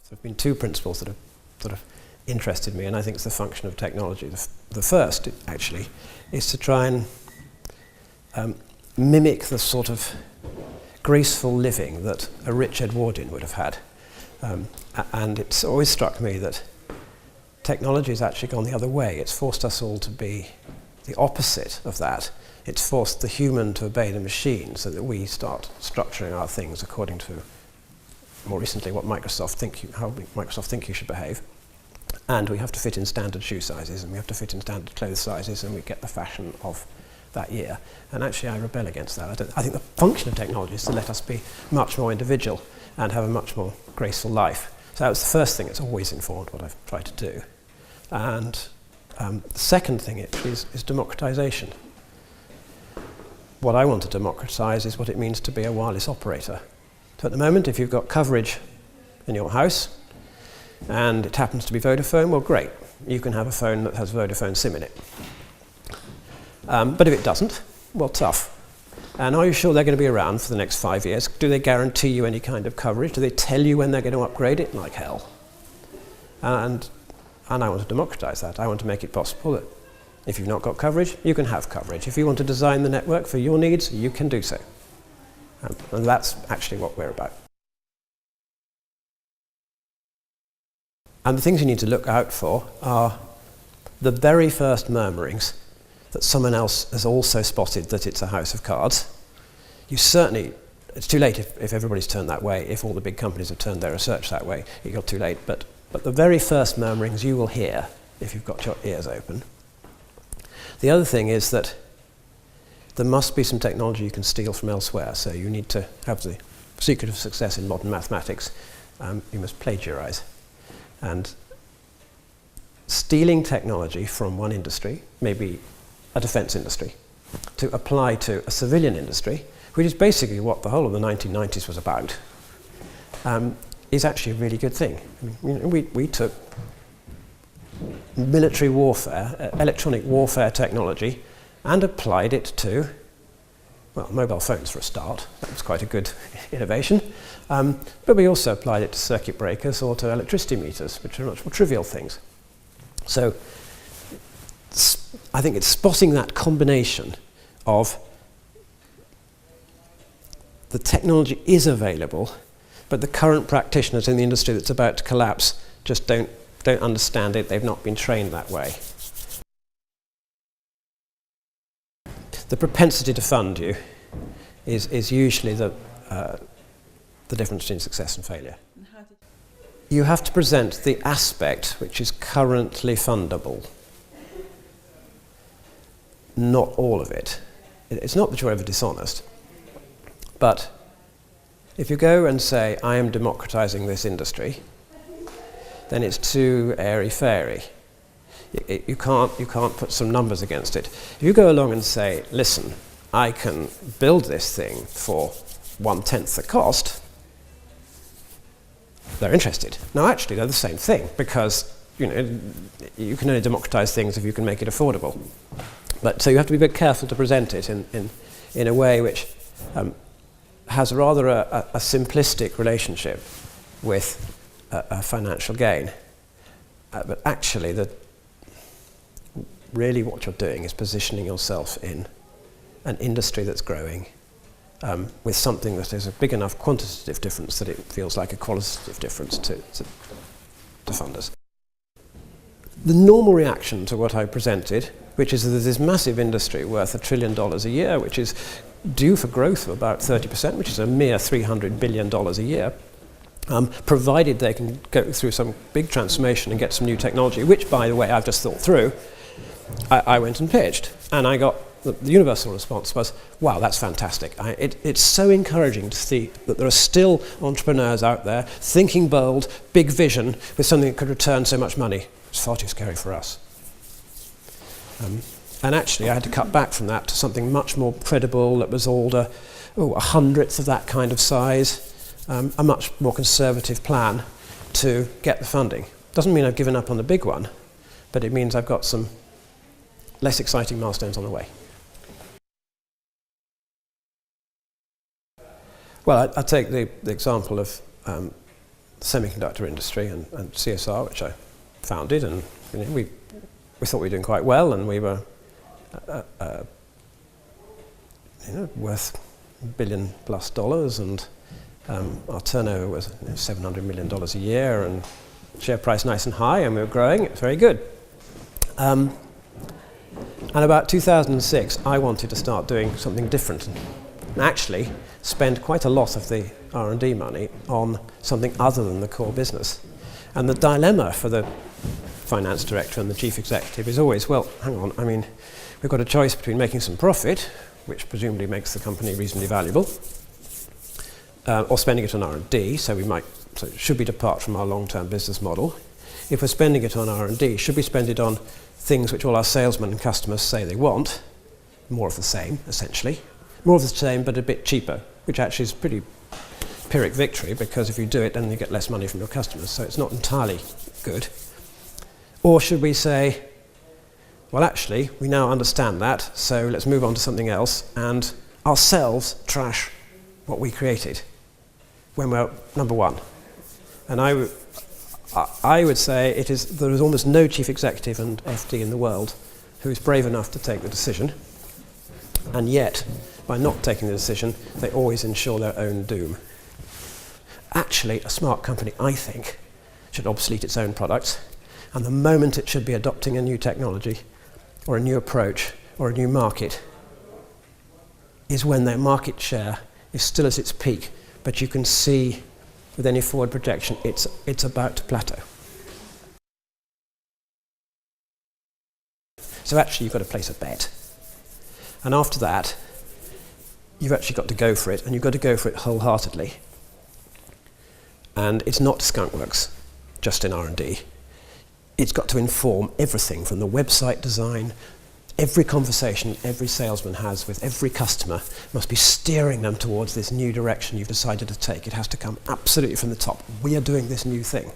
there have been two principles that have sort of interested me, and I think it's the function of technology. The first, actually, is to try and mimic the sort of graceful living that a rich Edwardian would have had. And it's always struck me that technology has actually gone the other way. It's forced us all to be the opposite of that. It's forced the human to obey the machine so that we start structuring our things according to, more recently, what how Microsoft think you should behave. And we have to fit in standard shoe sizes, and we have to fit in standard clothes sizes, and we get the fashion of that year. And actually I rebel against that. I think the function of technology is to let us be much more individual and have a much more graceful life. So that was the first thing. It's always informed what I've tried to do. And the second thing is democratization. What I want to democratize is what it means to be a wireless operator. So at the moment, if you've got coverage in your house and it happens to be Vodafone, well, great. You can have a phone that has Vodafone SIM in it. But if it doesn't, well, tough. And are you sure they're going to be around for the next 5 years? Do they guarantee you any kind of coverage? Do they tell you when they're going to upgrade it? Like hell. And I want to democratize that. I want to make it possible that if you've not got coverage, you can have coverage. If you want to design the network for your needs, you can do so. And that's actually what we're about. And the things you need to look out for are the very first murmurings that someone else has also spotted that it's a house of cards. You certainly, it's too late if everybody's turned that way, if all the big companies have turned their research that way, you're too late. But the very first murmurings you will hear if you've got your ears open. The other thing is that there must be some technology you can steal from elsewhere, so you need to have the secret of success in modern mathematics. You must plagiarize. And stealing technology from one industry, maybe a defense industry, to apply to a civilian industry, which is basically what the whole of the 1990s was about, is actually a really good thing. I mean, we took military warfare, electronic warfare technology, and applied it to, well, mobile phones for a start. That was quite a good innovation. But we also applied it to circuit breakers or to electricity meters, which are much more trivial things. So I think it's spotting that combination of the technology is available, but the current practitioners in the industry that's about to collapse just don't understand it. They've not been trained that way. The propensity to fund you is usually the difference between success and failure. You have to present the aspect which is currently fundable, not all of it. It's not that you're ever dishonest, but if you go and say, I am democratizing this industry, then it's too airy-fairy. You can't put some numbers against it. If you go along and say, listen, I can build this thing for 1/10 the cost, they're interested. Now actually they're the same thing, because you can only democratize things if you can make it affordable. But so you have to be a bit careful to present it in a way which has rather a simplistic relationship with a financial gain. But actually really what you're doing is positioning yourself in an industry that's growing with something that is a big enough quantitative difference that it feels like a qualitative difference to funders. The normal reaction to what I presented, which is that there's this massive industry worth $1 trillion a year, which is due for growth of about 30%, which is a mere $300 billion a year, provided they can go through some big transformation and get some new technology, which, by the way, I've just thought through. I went and pitched, and I got the universal response was, wow, that's fantastic. It's so encouraging to see that there are still entrepreneurs out there thinking bold, big vision, with something that could return so much money. It's far too scary for us. And actually, I had to cut back from that to something much more credible that was older, a hundredth of that kind of size, a much more conservative plan to get the funding. Doesn't mean I've given up on the big one, but it means I've got some less exciting milestones on the way. Well, I take the example of semiconductor industry and CSR, which I founded, and we thought we were doing quite well, and we were worth $1 billion plus, and our turnover was $700 million a year, and share price nice and high, and we were growing. It was very good. And about 2006, I wanted to start doing something different, and actually spend quite a lot of the R&D money on something other than the core business. And the dilemma for the finance director and the chief executive is always, well, hang on, I mean, we've got a choice between making some profit, which presumably makes the company reasonably valuable, or spending it on R&D, so should we depart from our long-term business model? If we're spending it on R&D, should we spend it on things which all our salesmen and customers say they want? More of the same, essentially. More of the same, but a bit cheaper, which actually is pretty Pyrrhic victory, because if you do it, then you get less money from your customers, so it's not entirely good. Or should we say, well, actually, we now understand that, so let's move on to something else, and ourselves trash what we created when we're number one. And I would say there is almost no chief executive and FD in the world who is brave enough to take the decision, and yet, by not taking the decision, they always ensure their own doom. Actually, a smart company, I think, should obsolete its own products, and the moment it should be adopting a new technology, or a new approach, or a new market, is when their market share is still at its peak, but you can see with any forward projection it's about to plateau. So actually you've got to place a bet. And after that, you've actually got to go for it, and you've got to go for it wholeheartedly. And it's not skunkworks, just in R&D. It's got to inform everything from the website design. Every conversation every salesman has with every customer must be steering them towards this new direction you've decided to take. It has to come absolutely from the top. We are doing this new thing.